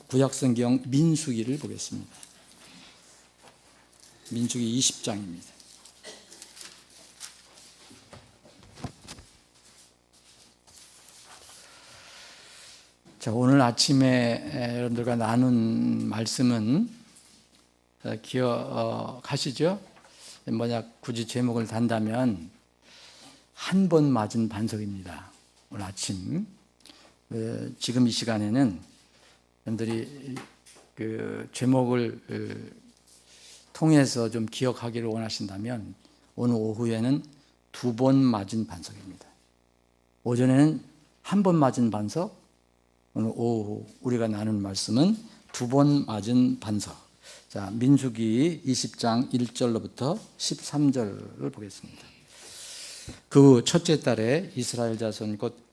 구약성경 민수기를 보겠습니다. 민수기 20장입니다. 자, 오늘 아침에 여러분들과 나눈 말씀은 기억하시죠? 굳이 제목을 단다면 한 번 맞은 반석입니다. 오늘 아침 지금 이 시간에는 여러분들이 그 제목을 통해서 좀 기억하기를 원하신다면 오늘 오후에는 2번 맞은 반석입니다. 오전에는 한 번 맞은 반석, 오늘 오후 우리가 나눈 말씀은 2번 맞은 반석. 자, 민수기 20장 1절로부터 13절을 보겠습니다. 그 첫째 달에 이스라엘 자손 곧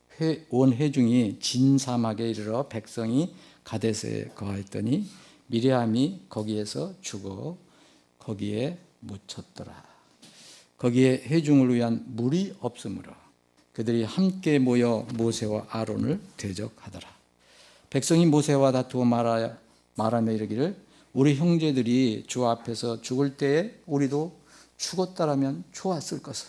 온 회중이 진사막에 이르러 백성이 가데스에 거하였더니 미리암이 거기에서 죽어 거기에 묻혔더라. 거기에 회중을 위한 물이 없으므로 그들이 함께 모여 모세와 아론을 대적하더라. 백성이 모세와 다투어 말하며 이르기를 우리 형제들이 주 앞에서 죽을 때에 우리도 죽었다라면 좋았을 것을.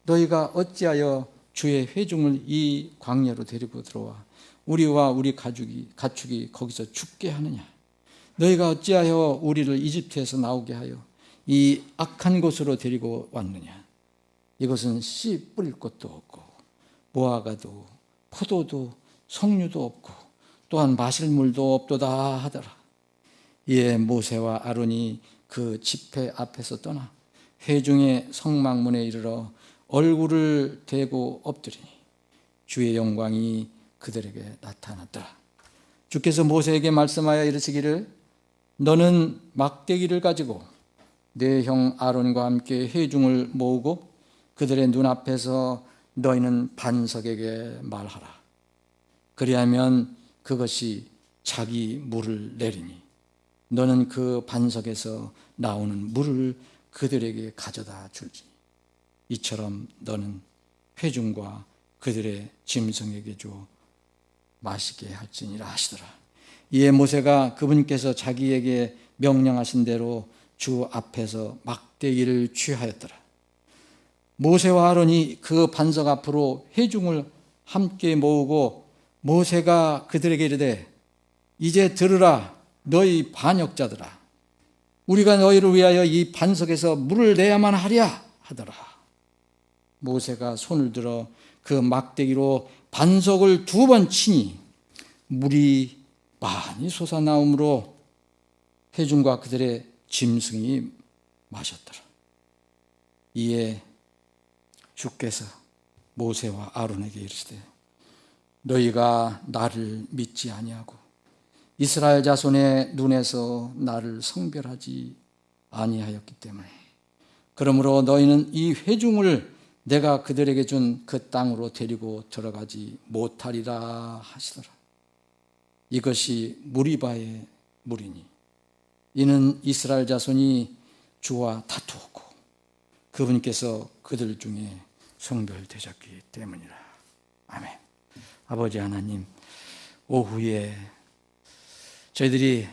너희가 어찌하여 주의 회중을 이 광야로 데리고 들어와 우리와 우리 가축이 거기서 죽게 하느냐. 너희가 어찌하여 우리를 이집트에서 나오게 하여 이 악한 곳으로 데리고 왔느냐. 이것은 씨 뿌릴 곳도 없고 무화과도 포도도 석류도 없고 또한 마실 물도 없도다 하더라. 이에 모세와 아론이 그 집회 앞에서 떠나 회중의 성막문에 이르러 얼굴을 대고 엎드리니 주의 영광이 그들에게 나타났더라. 주께서 모세에게 말씀하여 이르시기를 너는 막대기를 가지고 내 형 아론과 함께 회중을 모으고 그들의 눈앞에서 너희는 반석에게 말하라. 그리하면 그것이 자기 물을 내리니 너는 그 반석에서 나오는 물을 그들에게 가져다 줄지. 이처럼 너는 회중과 그들의 짐승에게 줘 마시게 할지니라 하시더라. 이에 모세가 그분께서 자기에게 명령하신 대로 주 앞에서 막대기를 취하였더라. 모세와 아론이 그 반석 앞으로 회중을 함께 모으고 모세가 그들에게 이르되 이제 들으라 너희 반역자들아. 우리가 너희를 위하여 이 반석에서 물을 내야만 하랴 하더라. 모세가 손을 들어 그 막대기로 반석을 2번 치니 물이 많이 솟아나오므로 회중과 그들의 짐승이 마셨더라. 이에 주께서 모세와 아론에게 이르시되 너희가 나를 믿지 아니하고 이스라엘 자손의 눈에서 나를 성별하지 아니하였기 때문에 그러므로 너희는 이 회중을 내가 그들에게 준 그 땅으로 데리고 들어가지 못하리라 하시더라. 이것이 무리바의 물이니 이는 이스라엘 자손이 주와 다투었고 그분께서 그들 중에 성별되셨기 때문이라. 아멘. 아버지 하나님, 오후에 저희들이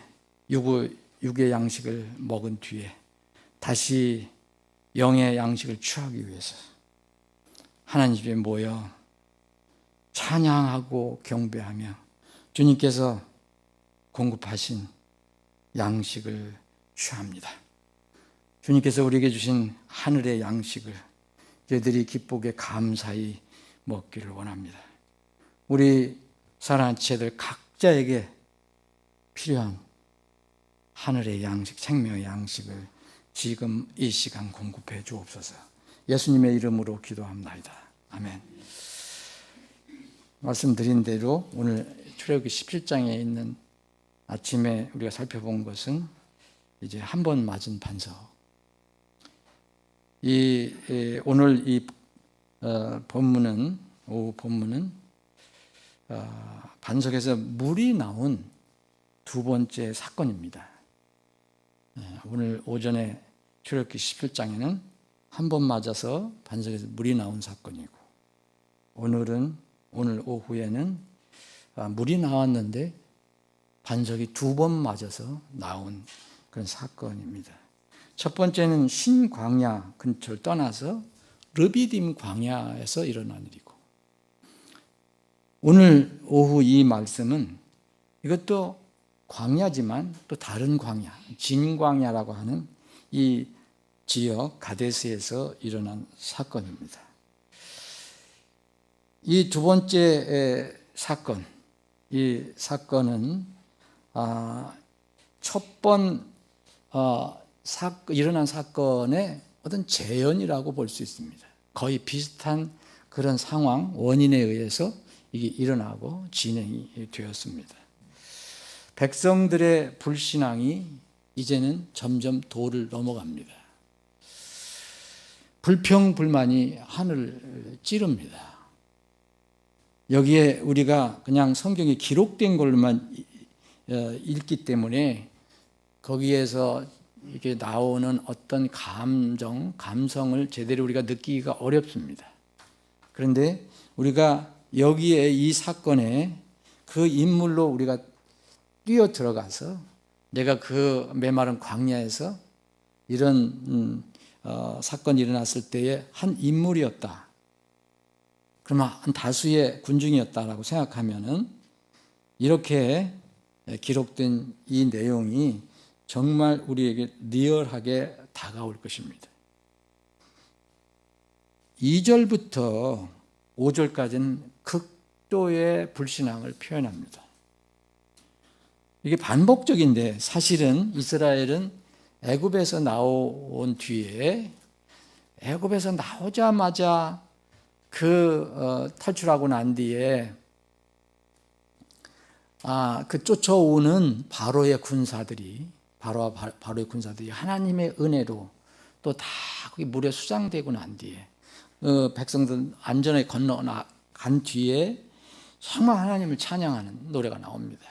육의 양식을 먹은 뒤에 다시 영의 양식을 취하기 위해서 하나님 집에 모여 찬양하고 경배하며 주님께서 공급하신 양식을 취합니다. 주님께서 우리에게 주신 하늘의 양식을 저희들이 기쁘게 감사히 먹기를 원합니다. 우리 사랑하는 지체들 각자에게 필요한 하늘의 양식, 생명의 양식을 지금 이 시간 공급해 주옵소서. 예수님의 이름으로 기도합니다. 아멘. 말씀드린 대로 오늘 출애굽기 17장에 있는 아침에 우리가 살펴본 것은 이제 한 번 맞은 반석. 오늘 이 본문은 오후 본문은 반석에서 물이 나온 2번째 사건입니다. 오늘 오전에 출애굽기 17장에는 한 번 맞아서 반석에서 물이 나온 사건이고 오늘 오후에는 물이 나왔는데 반석이 2번 맞아서 나온 그런 사건입니다. 첫 번째는 신광야 근처를 떠나서 르비딤 광야에서 일어난 일이고, 오늘 오후 이 말씀은 이것도 광야지만 또 다른 광야, 진광야라고 하는 이 지역 가데스에서 일어난 사건입니다. 이 두 번째 사건, 이 사건은 첫 번 일어난 사건의 어떤 재현이라고 볼 수 있습니다. 거의 비슷한 그런 상황, 원인에 의해서 이게 일어나고 진행이 되었습니다. 백성들의 불신앙이 이제는 점점 도를 넘어갑니다. 불평불만이 하늘을 찌릅니다. 여기에 우리가 그냥 성경에 기록된 걸로만 읽기 때문에 거기에서 이게 나오는 어떤 감성을 제대로 우리가 느끼기가 어렵습니다. 그런데 우리가 여기에 이 사건에 그 인물로 우리가 뛰어 들어가서 내가 그 메마른 광야에서 이런 사건이 일어났을 때의 한 인물이었다, 그러면 한 다수의 군중이었다라고 생각하면은 이렇게 기록된 이 내용이 정말 우리에게 리얼하게 다가올 것입니다. 2절부터 5절까지는 극도의 불신앙을 표현합니다. 이게 반복적인데, 사실은 이스라엘은 애굽에서 나온 뒤에, 애굽에서 나오자마자 탈출하고 난 뒤에 그 쫓아오는 바로의 군사들이 하나님의 은혜로 또 다 거기 물에 수장되고 난 뒤에 백성들 안전하게 건너간 뒤에 정말 하나님을 찬양하는 노래가 나옵니다.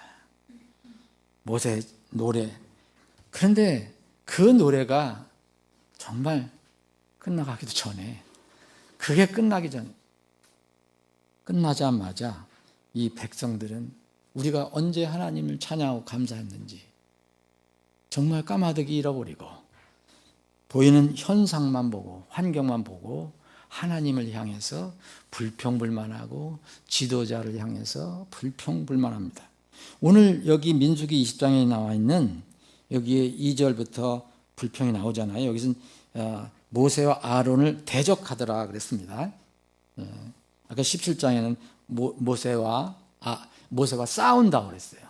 모세 노래. 그런데 그 노래가 정말 끝나가기도 전에, 그게 끝나자마자 이 백성들은 우리가 언제 하나님을 찬양하고 감사했는지 정말 까마득히 잃어버리고, 보이는 현상만 보고 환경만 보고 하나님을 향해서 불평불만하고 지도자를 향해서 불평불만합니다. 오늘 여기 민수기 20장에 나와 있는 여기에 2절부터 불평이 나오잖아요. 여기서는 모세와 아론을 대적하더라 그랬습니다. 아까 17장에는 모세와 싸운다 그랬어요.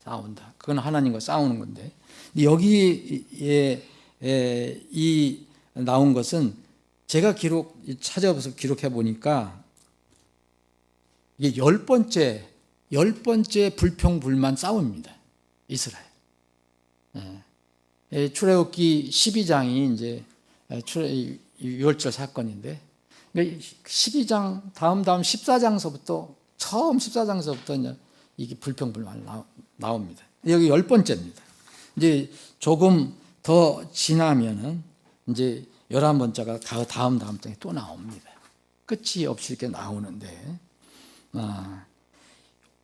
싸운다. 그건 하나님과 싸우는 건데, 여기에 이 나온 것은 제가 찾아서 기록해 보니까 이게 10번째 불평불만 싸움입니다. 이스라엘. 출애굽기 12장이 이제 6월절 사건인데, 12장 다음 14장서부터 처음 14장서부터 이제 이게 불평불만 나옵니다. 여기 10번째입니다. 이제 조금 더 지나면은 이제 11번째가 다음 장에 또 나옵니다. 끝이 없이 이렇게 나오는데,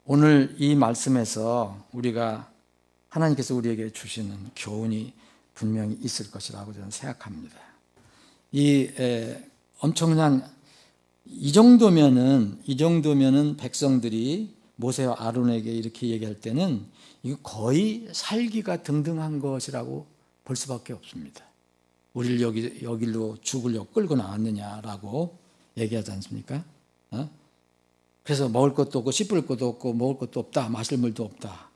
오늘 이 말씀에서 우리가 하나님께서 우리에게 주시는 교훈이 분명히 있을 것이라고 저는 생각합니다. 엄청난 이 정도면은 백성들이 모세와 아론에게 이렇게 얘기할 때는 이거 거의 살기가 등등한 것이라고 볼 수밖에 없습니다. 우리를 여기로 죽으려고 끌고 나왔느냐라고 얘기하지 않습니까? 그래서 먹을 것도 없고 씹을 것도 없고 먹을 것도 없다, 마실 물도 없다.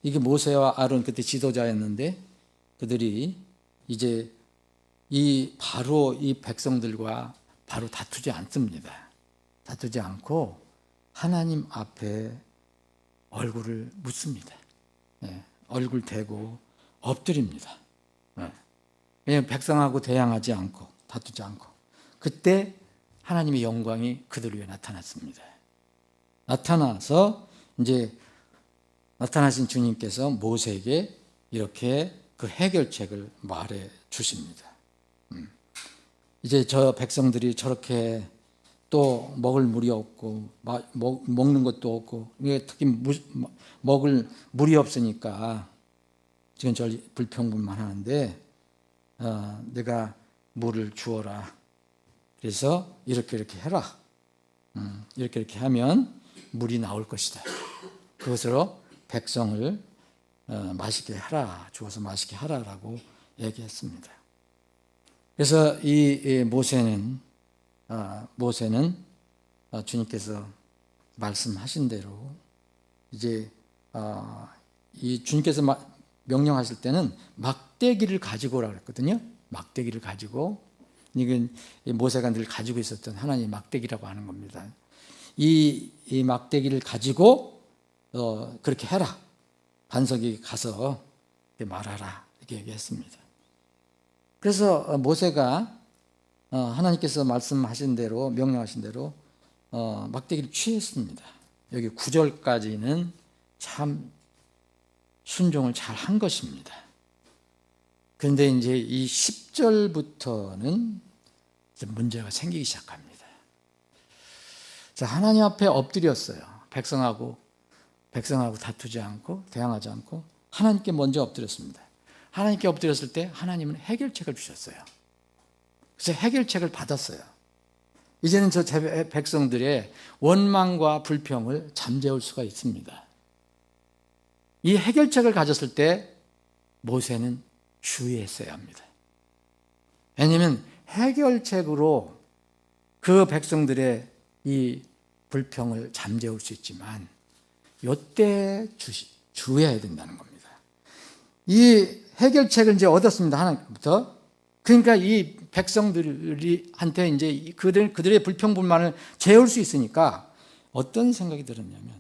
이게 모세와 아론 그때 지도자였는데, 그들이 이제 이 백성들과 바로 다투지 않습니다. 다투지 않고 하나님 앞에 얼굴을 묻습니다. 얼굴 대고 엎드립니다. 왜냐하면 백성하고 대항하지 않고 다투지 않고, 그때 하나님의 영광이 그들 위해 나타났습니다. 나타나신 주님께서 모세에게 이렇게 그 해결책을 말해 주십니다. 이제 저 백성들이 저렇게 또 먹을 물이 없고 먹는 것도 없고, 특히 먹을 물이 없으니까 지금 저 불평불만 하는데 내가 물을 주어라. 그래서 이렇게 해라. 이렇게 하면 물이 나올 것이다. 그것으로 백성을 마시게 하라. 주어서 마시게 하라라고 얘기했습니다. 그래서 이 모세는 주님께서 말씀하신 대로 이제 이 주님께서 명령하실 때는 막대기를 가지고 오라고 그랬거든요. 막대기를 가지고, 이건 모세가 늘 가지고 있었던 하나님의 막대기라고 하는 겁니다. 이 막대기를 가지고 그렇게 해라. 반석에 가서 말하라. 이렇게 얘기했습니다. 그래서 모세가 하나님께서 말씀하신 대로, 명령하신 대로 막대기를 취했습니다. 여기 9절까지는 참 순종을 잘 한 것입니다. 그런데 이제 이 10절부터는 문제가 생기기 시작합니다. 자, 하나님 앞에 엎드렸어요. 백성하고 다투지 않고 대항하지 않고 하나님께 먼저 엎드렸습니다. 하나님께 엎드렸을 때 하나님은 해결책을 주셨어요. 그래서 해결책을 받았어요. 이제는 저 백성들의 원망과 불평을 잠재울 수가 있습니다. 이 해결책을 가졌을 때 모세는 주의했어야 합니다. 왜냐하면 해결책으로 그 백성들의 이 불평을 잠재울 수 있지만 이때 주의해야 된다는 겁니다. 이 해결책을 이제 얻었습니다. 하나님부터. 그러니까 이 백성들한테 이제 그들의 불평불만을 재울 수 있으니까 어떤 생각이 들었냐면,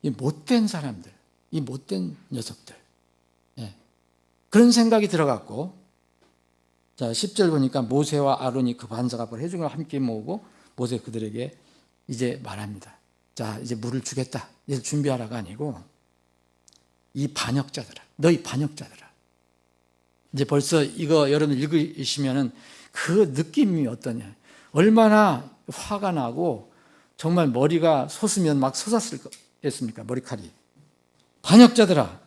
이 못된 사람들, 이 못된 녀석들, 그런 생각이 들어갔고, 자 10절 보니까 모세와 아론이 그 반석 앞을 회중을 함께 모으고 모세 그들에게 이제 말합니다. 자, 이제 물을 주겠다. 이제 준비하라가 아니고, 이 반역자들아, 너희 반역자들아. 이제 벌써 이거 여러분 읽으시면은 그 느낌이 어떠냐. 얼마나 화가 나고 정말 머리가 솟으면 막 솟았겠습니까? 머리칼이. 반역자들아,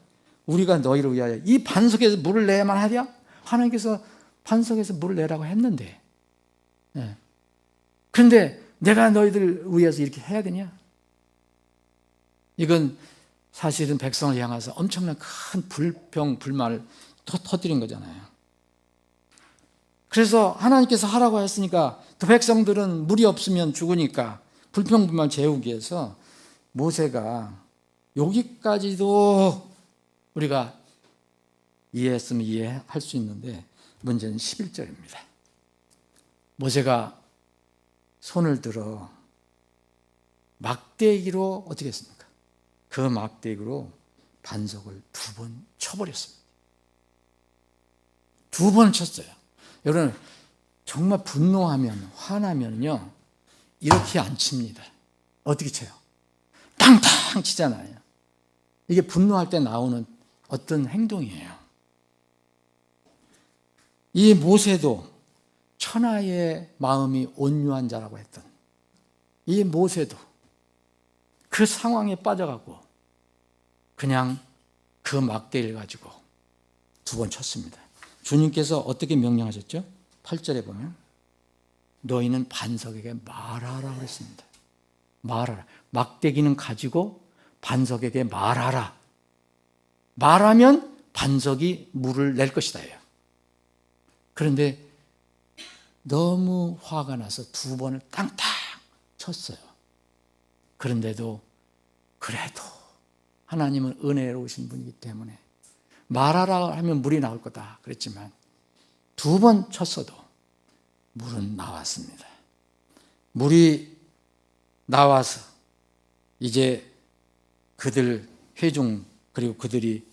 우리가 너희를 위하여 이 반석에서 물을 내야만 하랴? 하나님께서 반석에서 물을 내라고 했는데, 그런데 내가 너희들 위해서 이렇게 해야 되냐? 이건 사실은 백성을 향해서 엄청난 큰 불평, 불만을 터뜨린 거잖아요. 그래서 하나님께서 하라고 했으니까 그 백성들은 물이 없으면 죽으니까 불평, 불만 재우기 위해서 모세가, 여기까지도 우리가 이해했으면 이해할 수 있는데 문제는 11절입니다. 모세가 손을 들어 막대기로 어떻게 했습니까? 그 막대기로 반석을 2번 쳐버렸습니다. 2번 쳤어요. 여러분, 정말 분노하면, 화나면요, 이렇게 안 칩니다. 어떻게 쳐요? 탕탕 치잖아요. 이게 분노할 때 나오는 어떤 행동이에요. 이 모세도 천하의 마음이 온유한 자라고 했던 이 모세도 그 상황에 빠져가고 그냥 그 막대기를 가지고 2번 쳤습니다. 주님께서 어떻게 명령하셨죠? 8절에 보면 너희는 반석에게 말하라 그랬습니다. 말하라. 막대기는 가지고 반석에게 말하라. 말하면 반석이 물을 낼 것이다. 그런데 너무 화가 나서 2번을 탕탕 쳤어요. 그런데도 그래도 하나님은 은혜로우신 분이기 때문에 말하라 하면 물이 나올 거다 그랬지만 2번 쳤어도 물은 나왔습니다. 물이 나와서 이제 그들 회중 그리고 그들이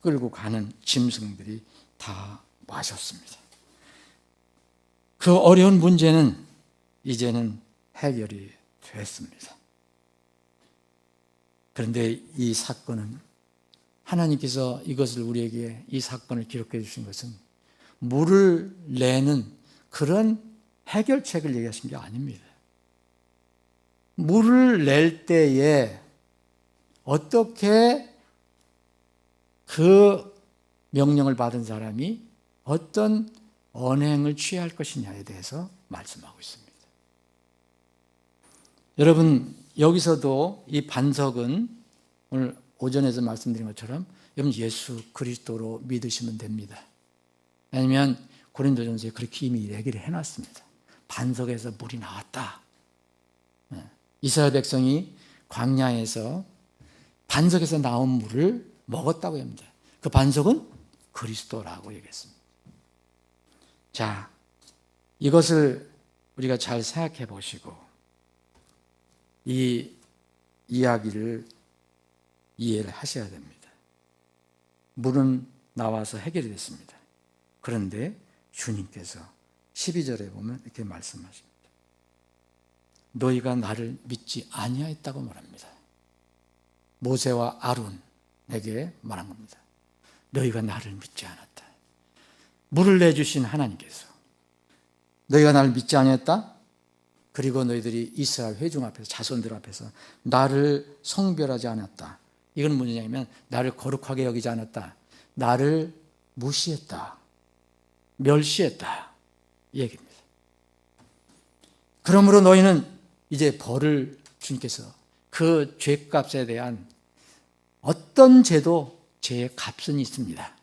끌고 가는 짐승들이 다 마셨습니다. 그 어려운 문제는 이제는 해결이 됐습니다. 그런데 이 사건은 하나님께서 이것을 우리에게 이 사건을 기록해 주신 것은 물을 내는 그런 해결책을 얘기하신 게 아닙니다. 물을 낼 때에 어떻게 그 명령을 받은 사람이 어떤 언행을 취할 것이냐에 대해서 말씀하고 있습니다. 여러분, 여기서도 이 반석은 오늘 오전에서 말씀드린 것처럼 여러분 예수 그리스도로 믿으시면 됩니다. 아니면 고린도전서에 그렇게 이미 얘기를 해놨습니다. 반석에서 물이 나왔다. 이스라엘 백성이 광야에서 반석에서 나온 물을 먹었다고 합니다. 그 반석은 그리스도라고 얘기했습니다. 자, 이것을 우리가 잘 생각해 보시고 이 이야기를 이해를 하셔야 됩니다. 물은 나와서 해결이 됐습니다. 그런데 주님께서 12절에 보면 이렇게 말씀하십니다. 너희가 나를 믿지 아니하였다고 말합니다. 모세와 아론에게 말한 겁니다. 너희가 나를 믿지 않았다. 물을 내주신 하나님께서 너희가 나를 믿지 아니했다? 그리고 너희들이 이스라엘 회중 앞에서 자손들 앞에서 나를 성별하지 않았다. 이건 뭐냐면 나를 거룩하게 여기지 않았다. 나를 무시했다. 멸시했다. 이 얘기입니다. 그러므로 너희는 이제 벌을 주님께서 그 죄값에 대한 어떤 죄도 죄의 값은 있습니다.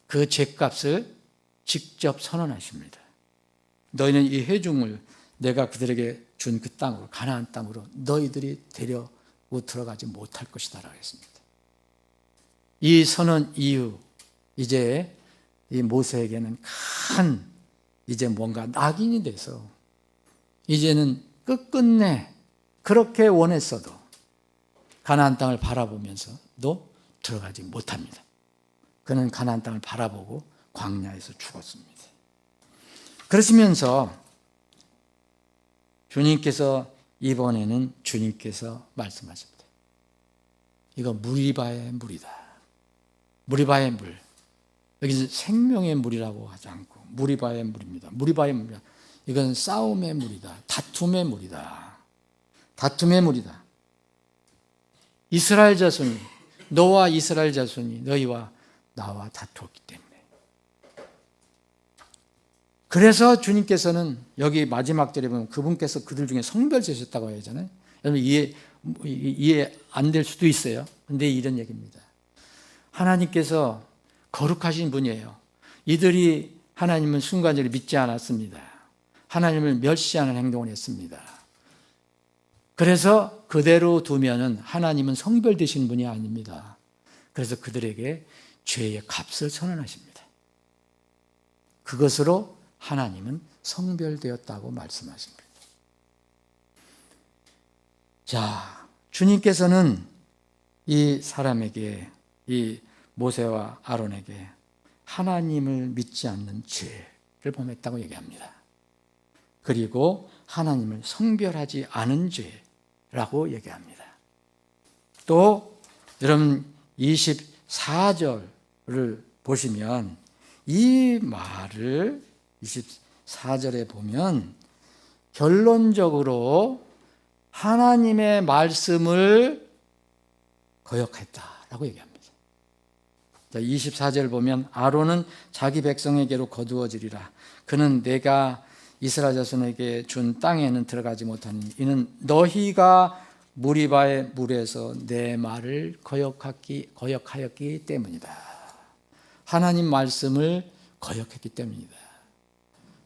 그 죄값을 직접 선언하십니다. 너희는 이 회중을 내가 그들에게 준 그 땅으로 가나안 땅으로 너희들이 데려고 들어가지 못할 것이다 라고 했습니다. 이 선언 이후 이제 이 모세에게는 큰 이제 뭔가 낙인이 돼서 이제는 끝끝내 그렇게 원했어도 가나안 땅을 바라보면서도 들어가지 못합니다. 그는 가나안 땅을 바라보고 광야에서 죽었습니다. 그러시면서 주님께서 이번에는 주님께서 말씀하십니다. 이거 무리바의 물이다. 무리바의 물. 여기서 생명의 물이라고 하지 않고 무리바의 물입니다. 무리바의 물이다. 이건 싸움의 물이다. 다툼의 물이다. 다툼의 물이다. 이스라엘 자손이 너와 이스라엘 자손이 너희와 나와 다투었기 때문에. 그래서 주님께서는 여기 마지막 절에 보면 그분께서 그들 중에 성별되셨다고 하잖아요. 여러분 이해 안 될 수도 있어요. 그런데 이런 얘기입니다. 하나님께서 거룩하신 분이에요. 이들이 하나님은 순간적으로 믿지 않았습니다. 하나님을 멸시하는 행동을 했습니다. 그래서 그대로 두면은 하나님은 성별되신 분이 아닙니다. 그래서 그들에게 죄의 값을 선언하십니다. 그것으로 하나님은 성별되었다고 말씀하십니다. 자, 주님께서는 이 사람에게, 이 모세와 아론에게 하나님을 믿지 않는 죄를 범했다고 얘기합니다. 그리고 하나님을 성별하지 않은 죄라고 얘기합니다. 또 여러분 24절을 보시면 이 말을 24절에 보면 결론적으로 하나님의 말씀을 거역했다라고 얘기합니다. 24절 보면 아론은 자기 백성에게로 거두어지리라. 그는 내가 이스라엘 자손에게 준 땅에는 들어가지 못하니 이는 너희가 무리바의 물에서 내 말을 거역하였기 때문이다. 하나님 말씀을 거역했기 때문이다.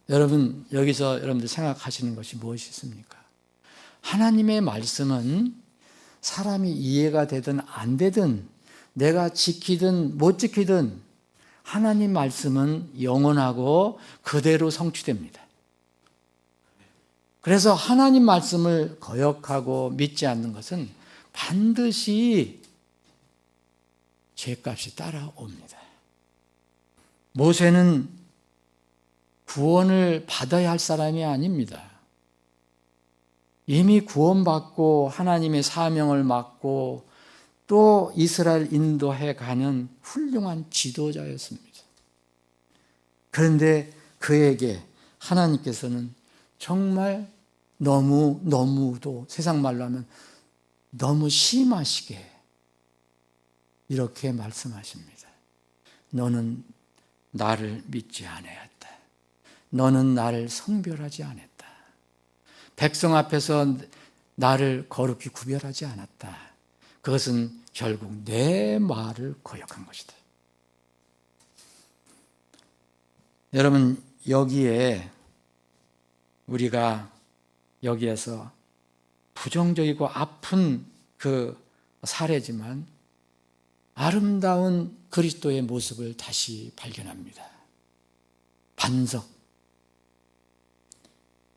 여러분 여기서 여러분들 생각하시는 것이 무엇이 있습니까? 하나님의 말씀은 사람이 이해가 되든 안 되든 내가 지키든 못 지키든 하나님 말씀은 영원하고 그대로 성취됩니다. 그래서 하나님 말씀을 거역하고 믿지 않는 것은 반드시 죄값이 따라옵니다. 모세는 구원을 받아야 할 사람이 아닙니다. 이미 구원받고 하나님의 사명을 맡고 또 이스라엘 인도해 가는 훌륭한 지도자였습니다. 그런데 그에게 하나님께서는 정말 너무도 세상 말로 하면 너무 심하시게 이렇게 말씀하십니다. 너는 나를 믿지 아니하였다. 너는 나를 성별하지 않았다. 백성 앞에서 나를 거룩히 구별하지 않았다. 그것은 결국 내 말을 거역한 것이다. 여러분, 여기에 우리가 여기에서 부정적이고 아픈 그 사례지만 아름다운 그리스도의 모습을 다시 발견합니다.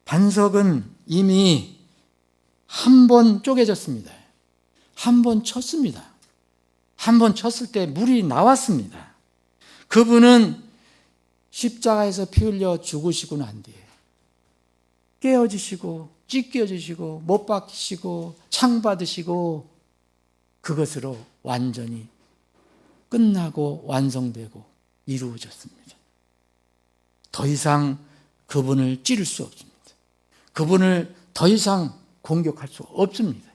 반석은 이미 한 번 쪼개졌습니다. 한 번 쳤습니다. 한 번 쳤을 때 물이 나왔습니다. 그분은 십자가에서 피 흘려 죽으시고 난 뒤에 깨어지시고 찢겨지시고 못 박히시고 창 받으시고 그것으로 완전히 끝나고 완성되고 이루어졌습니다. 더 이상 그분을 찌를 수 없습니다. 그분을 더 이상 공격할 수 없습니다.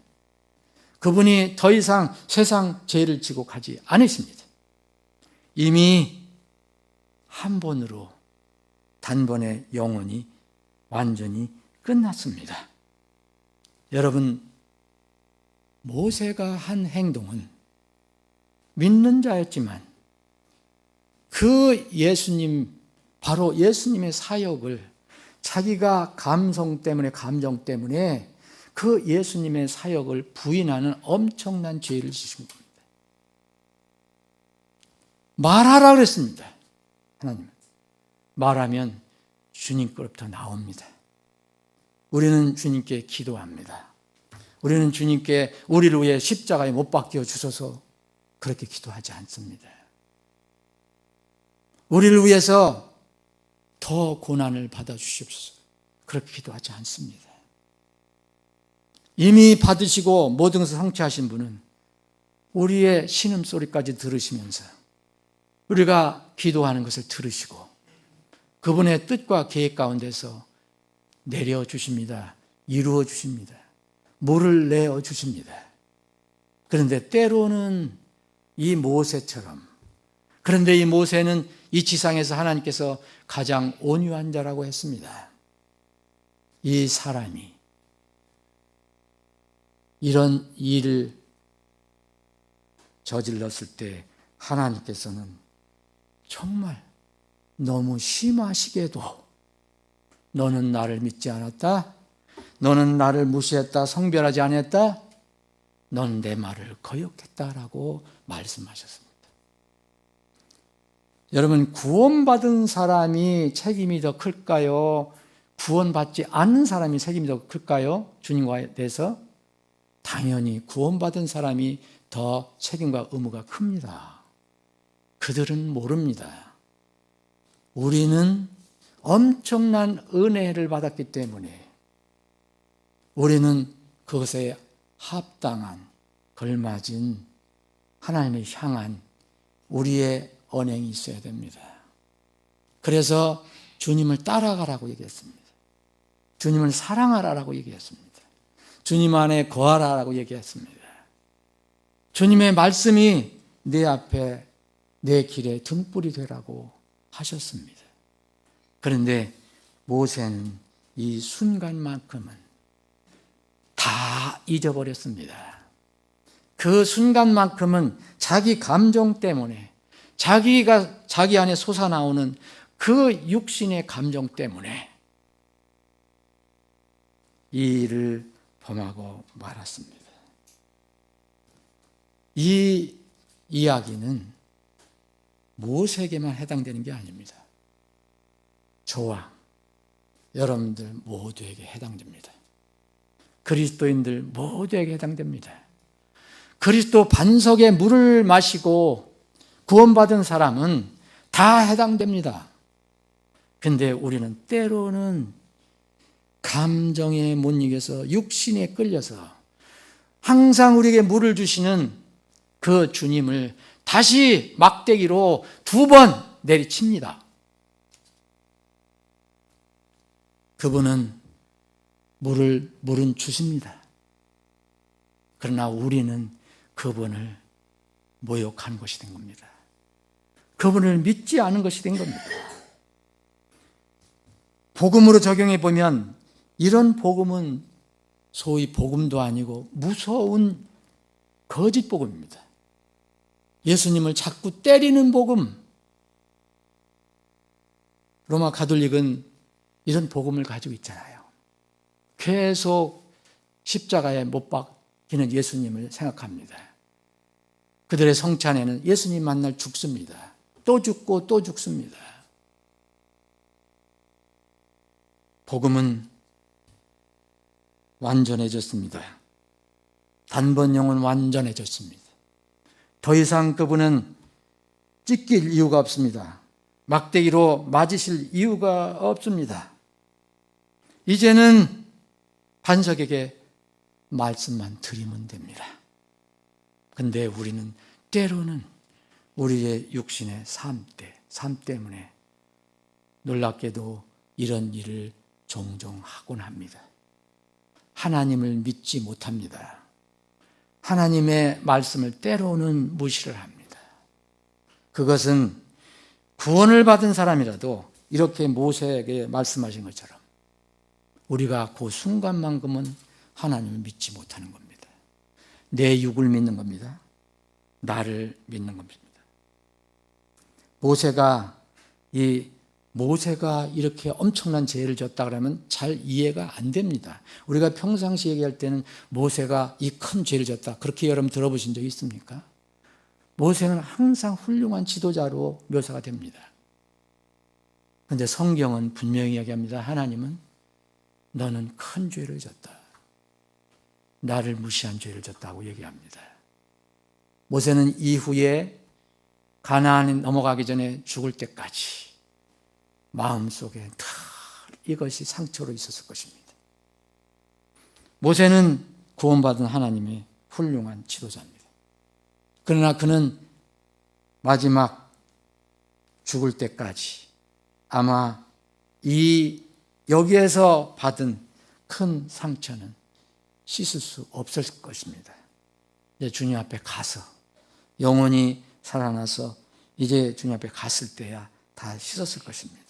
그분이 더 이상 세상 죄를 지고 가지 않으십니다. 이미 한 번으로 단번에 영원히 완전히 끝났습니다. 여러분, 모세가 한 행동은 믿는 자였지만 그 예수님, 바로 예수님의 사역을 자기가 감정 때문에 그 예수님의 사역을 부인하는 엄청난 죄를 지신 겁니다. 말하라 그랬습니다. 하나님, 말하면 주님 거로부터 나옵니다. 우리는 주님께 기도합니다. 우리는 주님께 우리를 위해 십자가에 못 박혀 주셔서 그렇게 기도하지 않습니다. 우리를 위해서 더 고난을 받아 주십시오. 그렇게 기도하지 않습니다. 이미 받으시고 모든 것을 성취하신 분은 우리의 신음소리까지 들으시면서 우리가 기도하는 것을 들으시고 그분의 뜻과 계획 가운데서 내려주십니다. 이루어 주십니다. 물을 내어 주십니다. 그런데 때로는 이 모세처럼, 그런데 이 모세는 이 지상에서 하나님께서 가장 온유한 자라고 했습니다. 이 사람이 이런 일을 저질렀을 때 하나님께서는 정말 너무 심하시게도 너는 나를 믿지 않았다. 너는 나를 무시했다. 성별하지 않았다. 넌 내 말을 거역했다라고 말씀하셨습니다. 여러분, 구원받은 사람이 책임이 더 클까요? 구원받지 않는 사람이 책임이 더 클까요? 주님과에 대해서? 당연히 구원받은 사람이 더 책임과 의무가 큽니다. 그들은 모릅니다. 우리는 엄청난 은혜를 받았기 때문에 우리는 그것에 합당한, 걸맞은 하나님을 향한 우리의 언행이 있어야 됩니다. 그래서 주님을 따라가라고 얘기했습니다. 주님을 사랑하라고 얘기했습니다. 주님 안에 거하라고 얘기했습니다. 주님의 말씀이 내 앞에, 내 길에 등불이 되라고 하셨습니다. 그런데 모세는 이 순간만큼은 다 잊어버렸습니다. 그 순간만큼은 자기 감정 때문에, 자기 안에 솟아나오는 그 육신의 감정 때문에 이 일을 범하고 말았습니다. 이 이야기는 모세에게만 해당되는 게 아닙니다. 저와 여러분들 모두에게 해당됩니다. 그리스도인들 모두에게 해당됩니다. 그리스도 반석의 물을 마시고 구원받은 사람은 다 해당됩니다. 근데 우리는 때로는 감정에 못 이겨서 육신에 끌려서 항상 우리에게 물을 주시는 그 주님을 다시 막대기로 2번 내리칩니다. 그분은 물은 주십니다. 그러나 우리는 그분을 모욕한 것이 된 겁니다. 그분을 믿지 않은 것이 된 겁니다. 복음으로 적용해 보면 이런 복음은 소위 복음도 아니고 무서운 거짓 복음입니다. 예수님을 자꾸 때리는 복음. 로마 가톨릭은 이런 복음을 가지고 있잖아요. 계속 십자가에 못 박히는 예수님을 생각합니다. 그들의 성찬에는 예수님 만날 죽습니다. 또 죽고 또 죽습니다. 복음은 완전해졌습니다. 단번영은 완전해졌습니다. 더 이상 그분은 찢길 이유가 없습니다. 막대기로 맞으실 이유가 없습니다. 이제는 반석에게 말씀만 드리면 됩니다. 근데 우리는 때로는 우리의 육신의 삶 때문에 놀랍게도 이런 일을 종종 하곤 합니다. 하나님을 믿지 못합니다. 하나님의 말씀을 때로는 무시를 합니다. 그것은 구원을 받은 사람이라도 이렇게 모세에게 말씀하신 것처럼 우리가 그 순간만큼은 하나님을 믿지 못하는 겁니다. 내 육을 믿는 겁니다. 나를 믿는 겁니다. 모세가 이렇게 엄청난 죄를 졌다 그러면 잘 이해가 안 됩니다. 우리가 평상시 얘기할 때는 모세가 이 큰 죄를 졌다. 그렇게 여러분 들어보신 적 있습니까? 모세는 항상 훌륭한 지도자로 묘사가 됩니다. 그런데 성경은 분명히 얘기합니다. 하나님은 너는 큰 죄를 졌다. 나를 무시한 죄를 졌다고 얘기합니다. 모세는 이후에 가나안에 넘어가기 전에 죽을 때까지 마음속에 늘 이것이 상처로 있었을 것입니다. 모세는 구원받은 하나님의 훌륭한 지도자입니다. 그러나 그는 마지막 죽을 때까지 아마 여기에서 받은 큰 상처는 씻을 수 없을 것입니다. 이제 주님 앞에 가서 영혼이 살아나서 이제 주님 앞에 갔을 때야 다 씻었을 것입니다.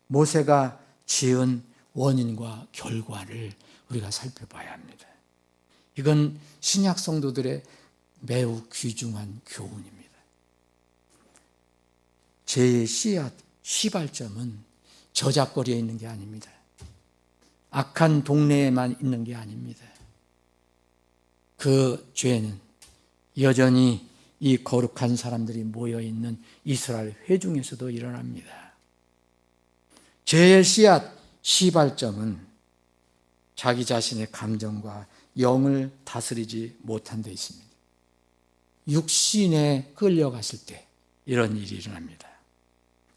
모세가 지은 원인과 결과를 우리가 살펴봐야 합니다. 이건 신약 성도들의 매우 귀중한 교훈입니다. 죄의 씨앗, 시발점은 저작거리에 있는 게 아닙니다. 악한 동네에만 있는 게 아닙니다. 그 죄는 여전히 이 거룩한 사람들이 모여있는 이스라엘 회중에서도 일어납니다. 죄의 씨앗, 시발점은 자기 자신의 감정과 영을 다스리지 못한 데 있습니다. 육신에 끌려갔을 때 이런 일이 일어납니다.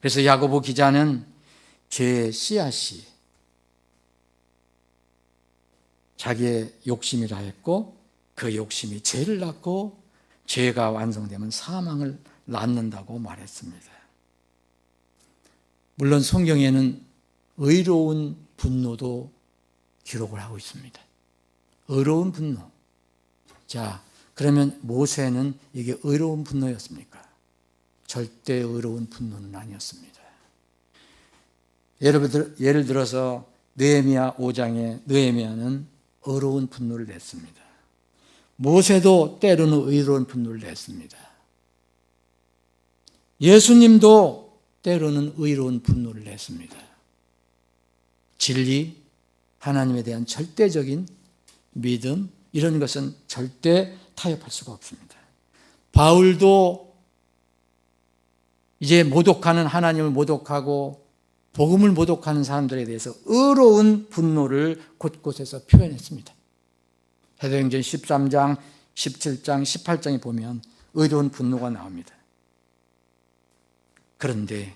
그래서 야고보 기자는 죄의 씨앗이 자기의 욕심이라 했고 그 욕심이 죄를 낳고 죄가 완성되면 사망을 낳는다고 말했습니다. 물론 성경에는 의로운 분노도 기록을 하고 있습니다. 의로운 분노. 자, 그러면 모세는 이게 의로운 분노였습니까? 절대 의로운 분노는 아니었습니다. 예를 들어서 느헤미야 5장에 느헤미야는 의로운 분노를 냈습니다. 모세도 때로는 의로운 분노를 냈습니다. 예수님도 때로는 의로운 분노를 냈습니다. 진리, 하나님에 대한 절대적인 믿음, 이런 것은 절대 타협할 수가 없습니다. 바울도 이제 모독하는 하나님을 모독하고 복음을 모독하는 사람들에 대해서 의로운 분노를 곳곳에서 표현했습니다. 사도행전 13장, 17장, 18장에 보면 의로운 분노가 나옵니다. 그런데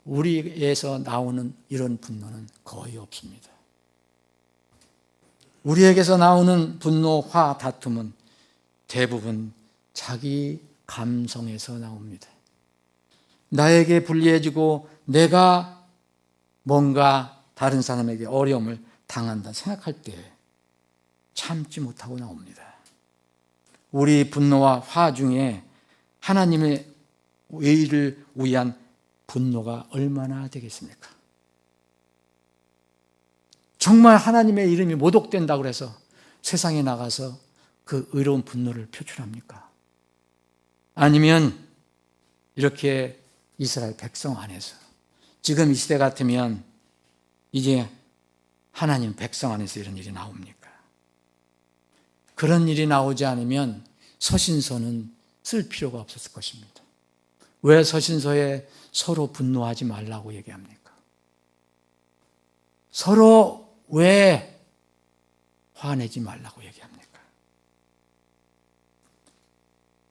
우리에서 나오는 이런 분노는 거의 없습니다. 우리에게서 나오는 분노, 화, 다툼은 대부분 자기 감성에서 나옵니다. 나에게 불리해지고 내가 뭔가 다른 사람에게 어려움을 당한다 생각할 때 참지 못하고 나옵니다. 우리 분노와 화 중에 하나님의 의를 위한 분노가 얼마나 되겠습니까? 정말 하나님의 이름이 모독된다고 해서 세상에 나가서 그 의로운 분노를 표출합니까? 아니면 이렇게 이스라엘 백성 안에서 지금 이 시대 같으면 이제 하나님 백성 안에서 이런 일이 나옵니까? 그런 일이 나오지 않으면 서신서는 쓸 필요가 없었을 것입니다. 왜 서신서에 서로 분노하지 말라고 얘기합니까? 서로 왜 화내지 말라고 얘기합니까?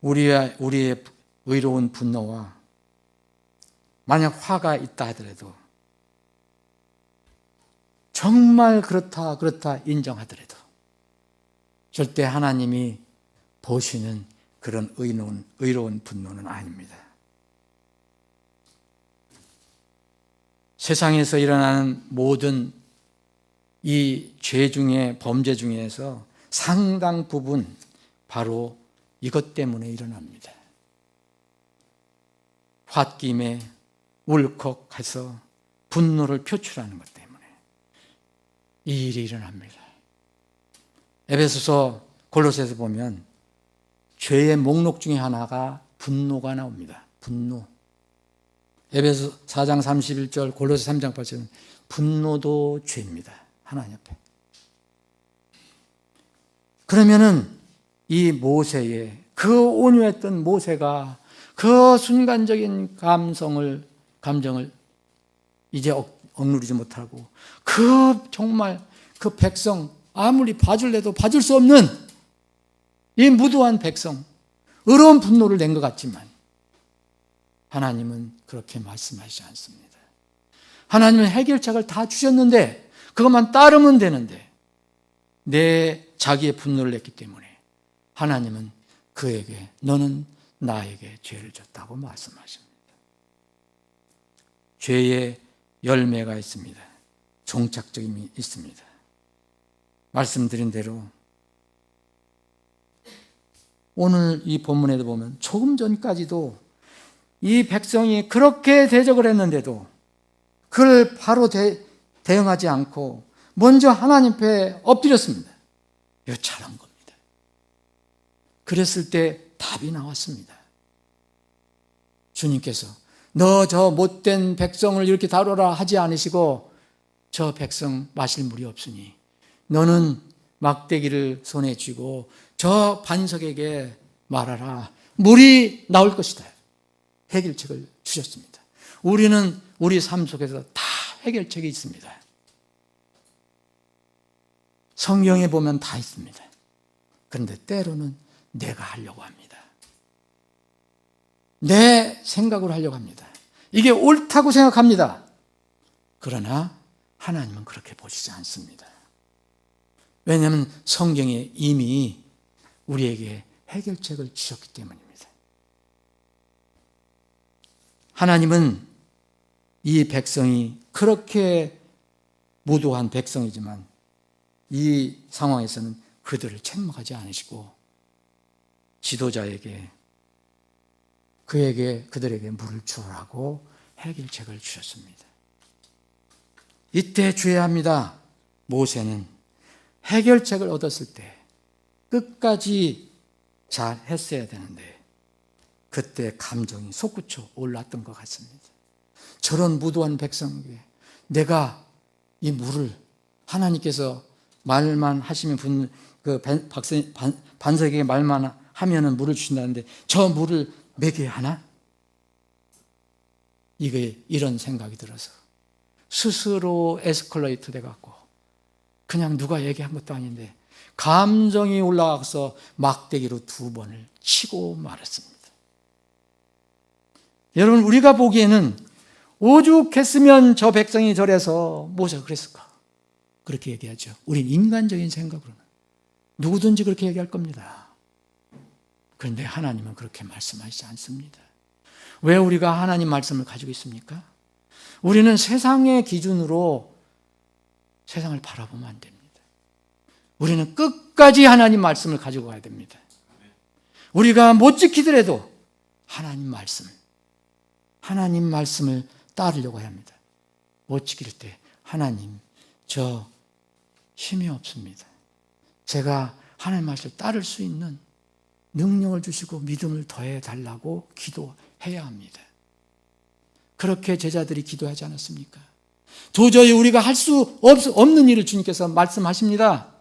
우리의 의로운 분노와 만약 화가 있다 하더라도 정말 그렇다 인정하더라도 절대 하나님이 보시는 그런 의로운 분노는 아닙니다. 세상에서 일어나는 모든 이 죄 중에 범죄 중에서 상당 부분 바로 이것 때문에 일어납니다. 홧김에 울컥해서 분노를 표출하는 것 때문에 이 일이 일어납니다. 에베소서 골로새서 보면 죄의 목록 중에 하나가 분노가 나옵니다. 분노. 에베소 4장 31절, 골로새 3장 8절은 분노도 죄입니다. 하나님 앞에. 그러면은 이 모세의 그 온유했던 모세가 그 순간적인 감정을 이제 억누르지 못하고 정말 그 백성 아무리 봐줄래도 봐줄 수 없는 이 무도한 백성 의로운 분노를 낸 것 같지만 하나님은 그렇게 말씀하시지 않습니다. 하나님은 해결책을 다 주셨는데 그것만 따르면 되는데 자기의 분노를 냈기 때문에 하나님은 그에게 너는 나에게 죄를 졌다고 말씀하십니다. 죄의 열매가 있습니다. 종착점이 있습니다. 말씀드린 대로 오늘 이 본문에도 보면 조금 전까지도 이 백성이 그렇게 대적을 했는데도 그를 바로 대응하지 않고 먼저 하나님 앞에 엎드렸습니다. 이거 잘한 겁니다. 그랬을 때 답이 나왔습니다. 주님께서 너 저 못된 백성을 이렇게 다루라 하지 않으시고 저 백성 마실 물이 없으니 너는 막대기를 손에 쥐고 저 반석에게 말하라. 물이 나올 것이다. 해결책을 주셨습니다. 우리는 우리 삶 속에서 다 해결책이 있습니다. 성경에 보면 다 있습니다. 그런데 때로는 내가 하려고 합니다. 내 생각으로 하려고 합니다. 이게 옳다고 생각합니다. 그러나 하나님은 그렇게 보시지 않습니다. 왜냐하면 성경에 이미 우리에게 해결책을 주셨기 때문입니다. 하나님은 이 백성이 그렇게 무도한 백성이지만 이 상황에서는 그들을 책망하지 않으시고 지도자에게 그들에게 물을 주라고 해결책을 주셨습니다. 이때 주의해야 합니다. 모세는 해결책을 얻었을 때 끝까지 잘 했어야 되는데 그때 감정이 솟구쳐 올랐던 것 같습니다. 저런 무도한 백성에게 내가 이 물을 하나님께서 말만 하시면 반석에게 말만 하면은 물을 주신다는데 저 물을 먹여야 하나? 이런 생각이 들어서 스스로 에스컬레이터 돼갖고 그냥 누가 얘기한 것도 아닌데 감정이 올라가서 막대기로 2번을 치고 말았습니다. 여러분, 우리가 보기에는 오죽했으면 저 백성이 저래서 모세가 그랬을까? 그렇게 얘기하죠. 우린 인간적인 생각으로는 누구든지 그렇게 얘기할 겁니다. 그런데 하나님은 그렇게 말씀하시지 않습니다. 왜 우리가 하나님 말씀을 가지고 있습니까? 우리는 세상의 기준으로 세상을 바라보면 안 됩니다. 우리는 끝까지 하나님 말씀을 가지고 가야 됩니다. 우리가 못 지키더라도 하나님 말씀을 따르려고 해야 합니다. 못 지킬 때 하나님, 저 힘이 없습니다. 제가 하나님 말씀을 따를 수 있는 능력을 주시고 믿음을 더해 달라고 기도해야 합니다. 그렇게 제자들이 기도하지 않았습니까? 도저히 우리가 할 수 없는 일을 주님께서 말씀하십니다.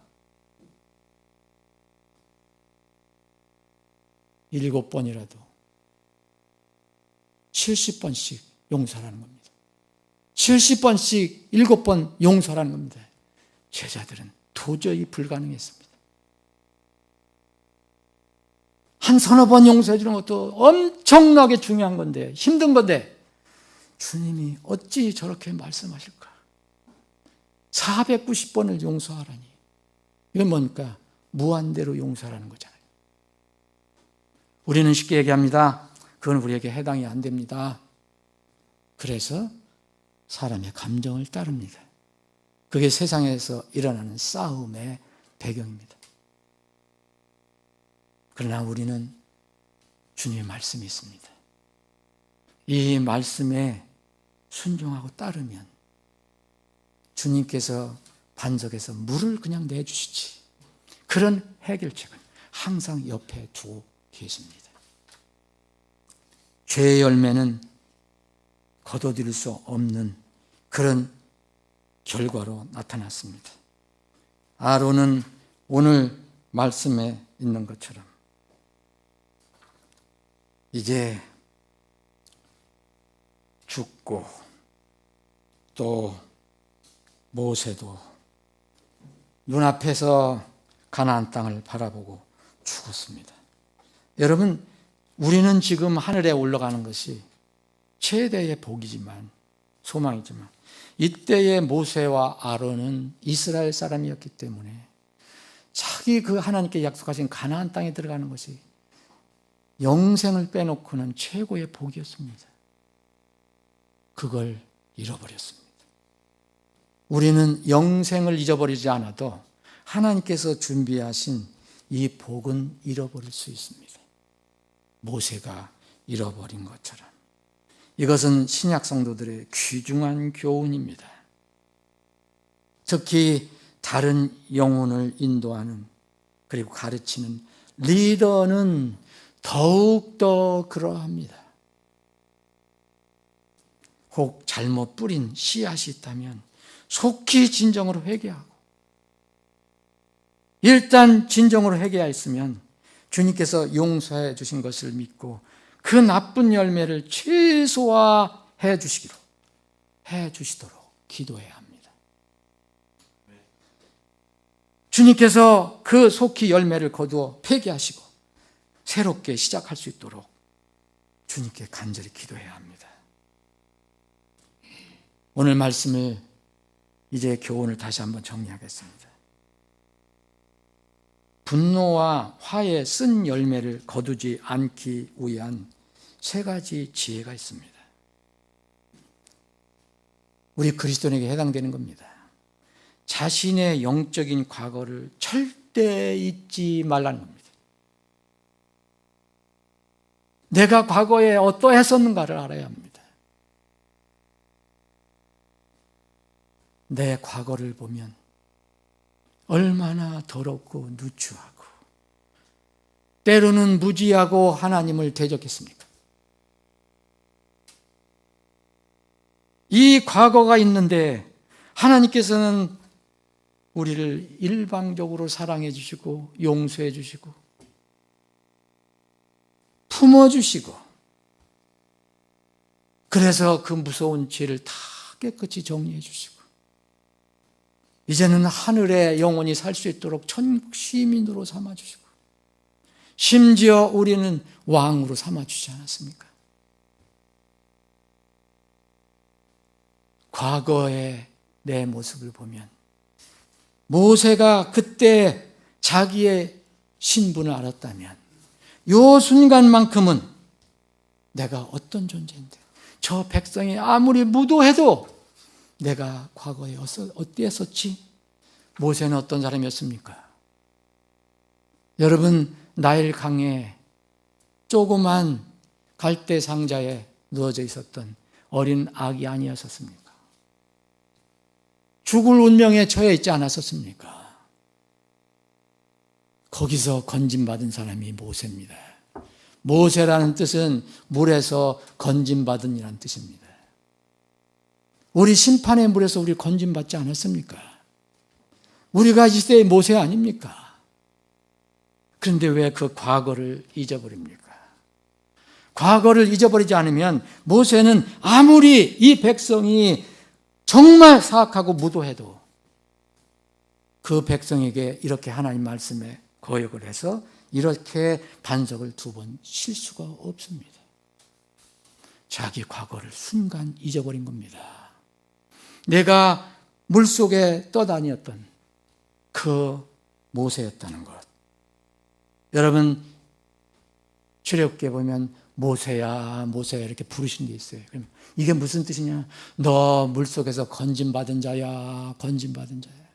7번이라도 70번씩 용서하라는 겁니다. 70번씩 7번 용서하라는 겁니다. 제자들은 도저히 불가능했습니다. 한 서너 번 용서해 주는 것도 엄청나게 중요한 건데, 힘든 건데 주님이 어찌 저렇게 말씀하실까? 490번을 용서하라니. 이건 뭡니까? 무한대로 용서하라는 거잖아요. 우리는 쉽게 얘기합니다. 그건 우리에게 해당이 안 됩니다. 그래서 사람의 감정을 따릅니다. 그게 세상에서 일어나는 싸움의 배경입니다. 그러나 우리는 주님의 말씀이 있습니다. 이 말씀에 순종하고 따르면 주님께서 반석에서 물을 그냥 내주시지, 그런 해결책은 항상 옆에 두고 계십니다. 죄의 열매는 거둬들일 수 없는 그런 결과로 나타났습니다. 아론은 오늘 말씀에 있는 것처럼 이제 죽고, 또 모세도 눈앞에서 가나안 땅을 바라보고 죽었습니다. 여러분, 우리는 지금 하늘에 올라가는 것이 최대의 복이지만, 소망이지만, 이때의 모세와 아론은 이스라엘 사람이었기 때문에 자기 그 하나님께 약속하신 가나안 땅에 들어가는 것이 영생을 빼놓고는 최고의 복이었습니다. 그걸 잃어버렸습니다. 우리는 영생을 잊어버리지 않아도 하나님께서 준비하신 이 복은 잃어버릴 수 있습니다. 모세가 잃어버린 것처럼. 이것은 신약 성도들의 귀중한 교훈입니다. 특히 다른 영혼을 인도하는, 그리고 가르치는 리더는 더욱더 그러합니다. 혹 잘못 뿌린 씨앗이 있다면 속히 진정으로 회개하고, 일단 진정으로 회개하였으면 주님께서 용서해 주신 것을 믿고 그 나쁜 열매를 최소화해 주시도록 기도해야 합니다. 주님께서 그 속히 열매를 거두어 폐기하시고 새롭게 시작할 수 있도록 주님께 간절히 기도해야 합니다. 오늘 말씀을, 이제 교훈을 다시 한번 정리하겠습니다. 분노와 화에 쓴 열매를 거두지 않기 위한 3가지 지혜가 있습니다. 우리 그리스도인에게 해당되는 겁니다. 자신의 영적인 과거를 절대 잊지 말라는 겁니다. 내가 과거에 어떠했었는가를 알아야 합니다. 내 과거를 보면 얼마나 더럽고 누추하고 때로는 무지하고 하나님을 대적했습니까? 이 과거가 있는데 하나님께서는 우리를 일방적으로 사랑해 주시고 용서해 주시고 품어 주시고, 그래서 그 무서운 죄를 다 깨끗이 정리해 주시고, 이제는 하늘에 영원히 살 수 있도록 천국 시민으로 삼아주시고, 심지어 우리는 왕으로 삼아주지 않았습니까? 과거의 내 모습을 보면 모세가 그때 자기의 신분을 알았다면 이 순간만큼은 내가 어떤 존재인데, 저 백성이 아무리 무도해도 내가 과거에 어땠었지? 모세는 어떤 사람이었습니까? 여러분, 나일 강에 조그만 갈대 상자에 누워져 있었던 어린 아기 아니었었습니까? 죽을 운명에 처해 있지 않았었습니까? 거기서 건짐받은 사람이 모세입니다. 모세라는 뜻은 물에서 건짐받은 이라는 뜻입니다. 우리 심판의 물에서 우리 건짐받지 않았습니까? 우리가 이 시대의 모세 아닙니까? 그런데 왜 그 과거를 잊어버립니까? 과거를 잊어버리지 않으면 모세는 아무리 이 백성이 정말 사악하고 무도해도 그 백성에게 이렇게 하나님 말씀에 거역을 해서 이렇게 반석을 2번 칠 수가 없습니다. 자기 과거를 순간 잊어버린 겁니다. 내가 물속에 떠다녔던 그 모세였다는 것. 여러분, 출애굽기에 보면 모세야 모세야 이렇게 부르신 게 있어요. 그럼 이게 무슨 뜻이냐? 너 물속에서 건짐받은 자야, 건짐받은 자야.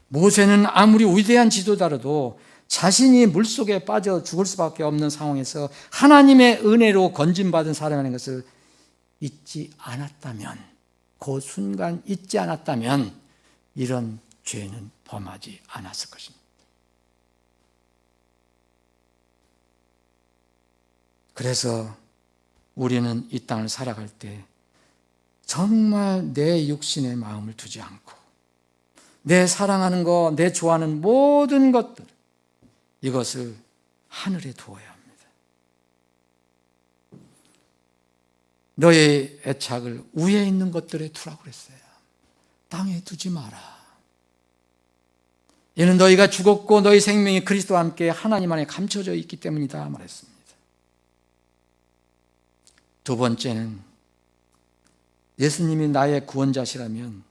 모세는 아무리 위대한 지도자라도 자신이 물속에 빠져 죽을 수밖에 없는 상황에서 하나님의 은혜로 건짐받은 사람이라는 것을 잊지 않았다면, 그 순간 잊지 않았다면 이런 죄는 범하지 않았을 것입니다. 그래서 우리는 이 땅을 살아갈 때 정말 내 육신의 마음을 두지 않고 내 사랑하는 것, 내 좋아하는 모든 것들, 이것을 하늘에 두어야 합니다. 너의 애착을 위에 있는 것들에 두라고 그랬어요. 땅에 두지 마라. 이는 너희가 죽었고 너희 생명이 그리스도와 함께 하나님 안에 감춰져 있기 때문이다 말했습니다. 2번째는 예수님이 나의 구원자시라면,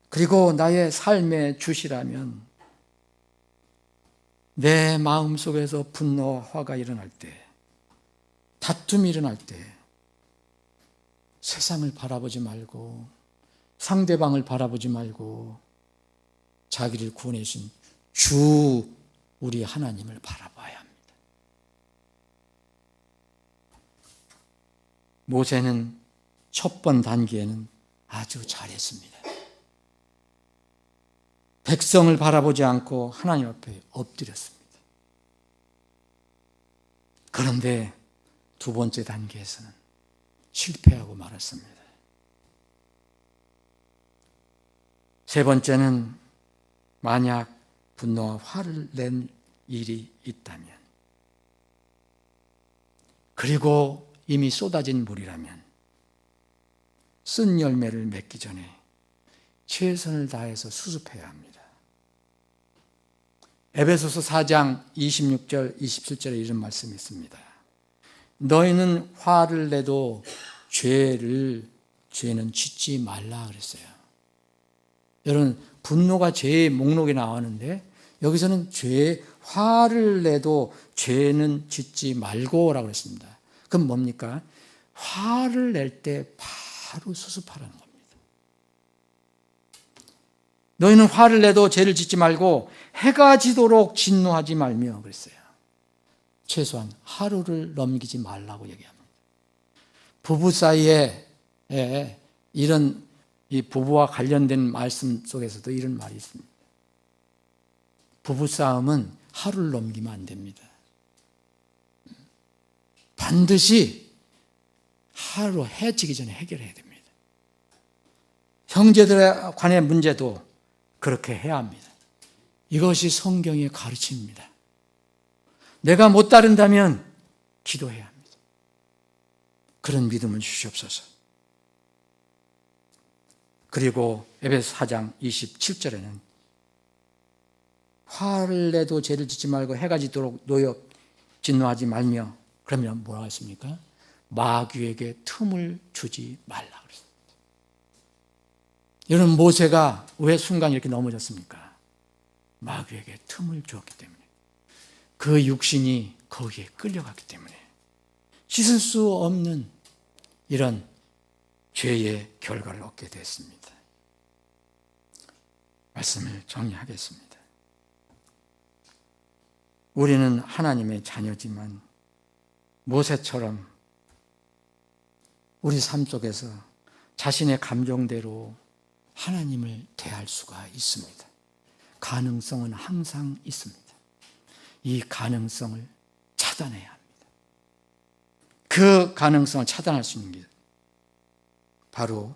그리고 나의 삶의 주시라면 내 마음속에서 분노와 화가 일어날 때, 다툼이 일어날 때 세상을 바라보지 말고 상대방을 바라보지 말고 자기를 구원해 주신 주 우리 하나님을 바라봐야 합니다. 모세는 첫 번 단계에는 아주 잘했습니다. 백성을 바라보지 않고 하나님 앞에 엎드렸습니다. 그런데 2번째 단계에서는 실패하고 말았습니다. 3번째는 만약 분노와 화를 낸 일이 있다면, 그리고 이미 쏟아진 물이라면 쓴 열매를 맺기 전에 최선을 다해서 수습해야 합니다. 에베소서 4장 26절 27절에 이런 말씀이 있습니다. 너희는 화를 내도 죄는 짓지 말라 그랬어요. 여러분, 분노가 죄의 목록에 나왔는데 여기서는 화를 내도 죄는 짓지 말고라고 했습니다. 그럼 뭡니까? 화를 낼 때 바로 수습하라는 겁니다. 너희는 화를 내도 죄를 짓지 말고 해가 지도록 진노하지 말며 그랬어요. 최소한 하루를 넘기지 말라고 얘기합니다. 부부 사이에 이런 이 부부와 관련된 말씀 속에서도 이런 말이 있습니다. 부부싸움은 하루를 넘기면 안 됩니다. 반드시 하루 해 지기 전에 해결해야 됩니다. 형제들에 관한 문제도 그렇게 해야 합니다. 이것이 성경의 가르침입니다. 내가 못 따른다면 기도해야 합니다. 그런 믿음을 주시옵소서. 그리고 에베소 4장 27절에는 화를 내도 죄를 짓지 말고 해가 지도록 진노하지 말며, 그러면 뭐라고 했습니까? 마귀에게 틈을 주지 말라 그랬습니다. 여러분, 모세가 왜 순간 이렇게 넘어졌습니까? 마귀에게 틈을 주었기 때문에, 그 육신이 거기에 끌려갔기 때문에, 씻을 수 없는 이런 죄의 결과를 얻게 됐습니다. 말씀을 정리하겠습니다. 우리는 하나님의 자녀지만 모세처럼 우리 삶 속에서 자신의 감정대로 하나님을 대할 수가 있습니다. 가능성은 항상 있습니다. 이 가능성을 차단해야 합니다. 그 가능성을 차단할 수 있는 게 바로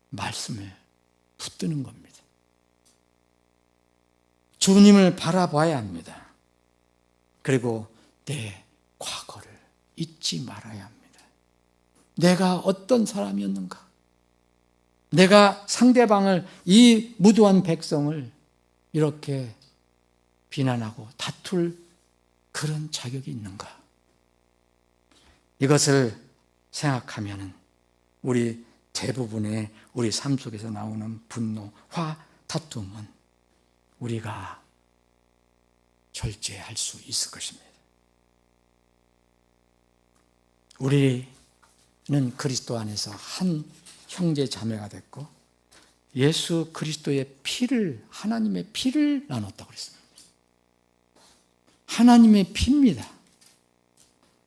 말씀을 붙드는 겁니다. 주님을 바라봐야 합니다. 그리고 내 과거를 잊지 말아야 합니다. 내가 어떤 사람이었는가? 내가 상대방을, 이 무도한 백성을 이렇게 비난하고 다툴 그런 자격이 있는가? 이것을 생각하면 우리 대부분의 우리 삶 속에서 나오는 분노, 화, 다툼은 우리가 절제할 수 있을 것입니다. 우리는 그리스도 안에서 한 형제 자매가 됐고 예수 그리스도의 피를, 하나님의 피를 나눴다고 그랬습니다. 하나님의 피입니다.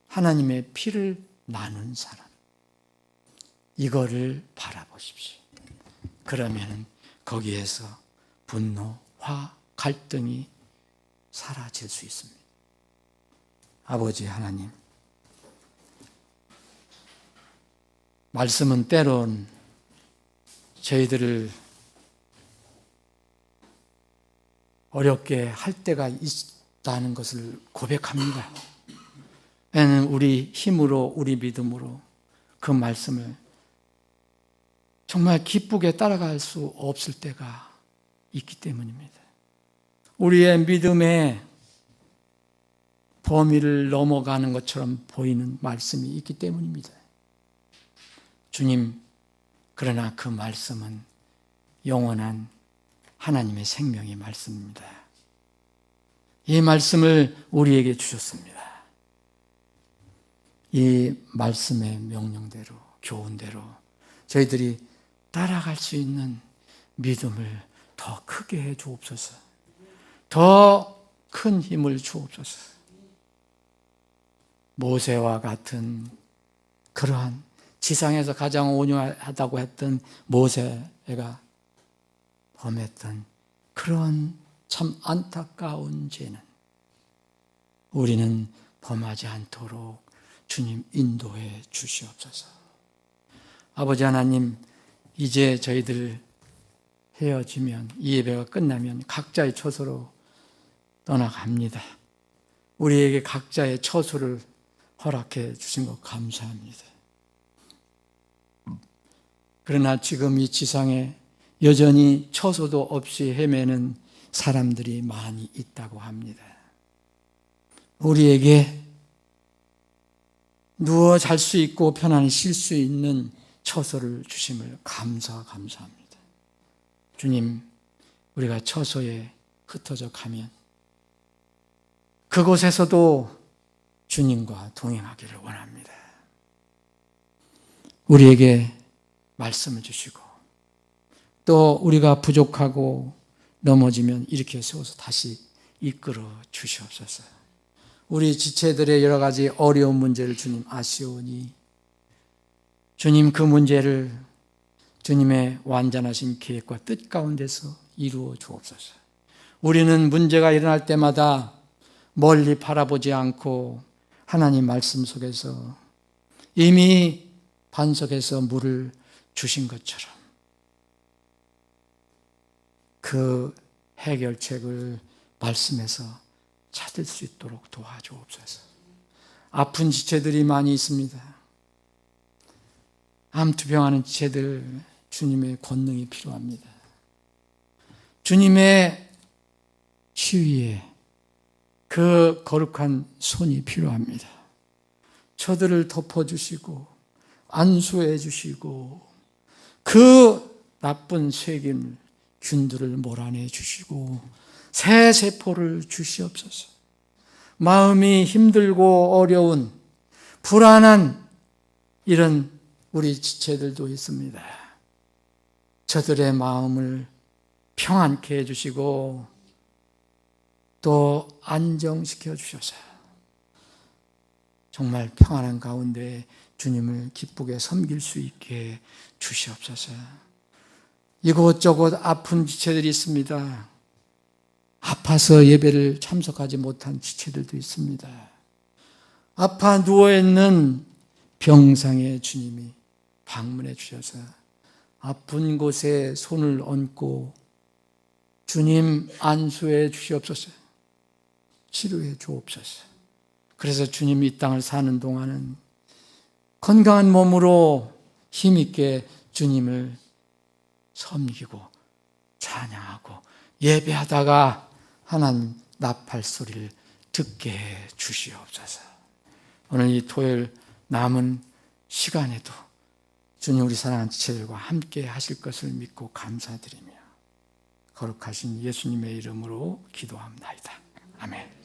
하나님의 피를 나눈 사람. 이거를 바라보십시오. 그러면 거기에서 분노, 화, 갈등이 사라질 수 있습니다. 아버지 하나님, 말씀은 때론 저희들을 어렵게 할 때가 있다는 것을 고백합니다. 우리 힘으로, 우리 믿음으로 그 말씀을 정말 기쁘게 따라갈 수 없을 때가 있기 때문입니다. 우리의 믿음의 범위를 넘어가는 것처럼 보이는 말씀이 있기 때문입니다. 주님, 그러나 그 말씀은 영원한 하나님의 생명의 말씀입니다. 이 말씀을 우리에게 주셨습니다. 이 말씀의 명령대로, 교훈대로 저희들이 따라갈 수 있는 믿음을 더 크게 해 주옵소서. 더 큰 힘을 주옵소서. 모세와 같은 그러한 지상에서 가장 온유하다고 했던 모세가 범했던 그런 참 안타까운 죄는 우리는 범하지 않도록 주님 인도해 주시옵소서. 아버지 하나님, 이제 저희들 헤어지면, 이 예배가 끝나면 각자의 처소로 떠나갑니다. 우리에게 각자의 처소를 허락해 주신 것 감사합니다. 그러나 지금 이 지상에 여전히 처소도 없이 헤매는 사람들이 많이 있다고 합니다. 우리에게 누워 잘 수 있고 편안히 쉴 수 있는 처소를 주심을 감사합니다. 주님, 우리가 처소에 흩어져 가면 그곳에서도 주님과 동행하기를 원합니다. 우리에게 말씀을 주시고 또 우리가 부족하고 넘어지면 일으켜 세워서 다시 이끌어 주시옵소서. 우리 지체들의 여러 가지 어려운 문제를 주님 아시오니 주님 그 문제를 주님의 완전하신 계획과 뜻 가운데서 이루어 주옵소서. 우리는 문제가 일어날 때마다 멀리 바라보지 않고 하나님 말씀 속에서 이미 반석에서 물을 주신 것처럼 그 해결책을 말씀에서 찾을 수 있도록 도와주옵소서. 아픈 지체들이 많이 있습니다. 암투병하는 지체들, 주님의 권능이 필요합니다. 주님의 치유에 그 거룩한 손이 필요합니다. 저들을 덮어주시고 안수해 주시고 그 나쁜 세균, 균들을 몰아내 주시고 새 세포를 주시옵소서. 마음이 힘들고 어려운 불안한 이런 우리 지체들도 있습니다. 저들의 마음을 평안케 해주시고 또 안정시켜 주셔서 정말 평안한 가운데 주님을 기쁘게 섬길 수 있게 주시옵소서. 이곳저곳 아픈 지체들이 있습니다. 아파서 예배를 참석하지 못한 지체들도 있습니다. 아파 누워있는 병상에 주님이 방문해 주셔서 아픈 곳에 손을 얹고 주님 안수해 주시옵소서. 치료해 주옵소서. 그래서 주님이 이 땅을 사는 동안은 건강한 몸으로 힘있게 주님을 섬기고 찬양하고 예배하다가 하나님 나팔 소리를 듣게 해 주시옵소서. 오늘 이 토요일 남은 시간에도 주님 우리 사랑하는 지체들과 함께 하실 것을 믿고 감사드리며 거룩하신 예수님의 이름으로 기도합니다. 아멘.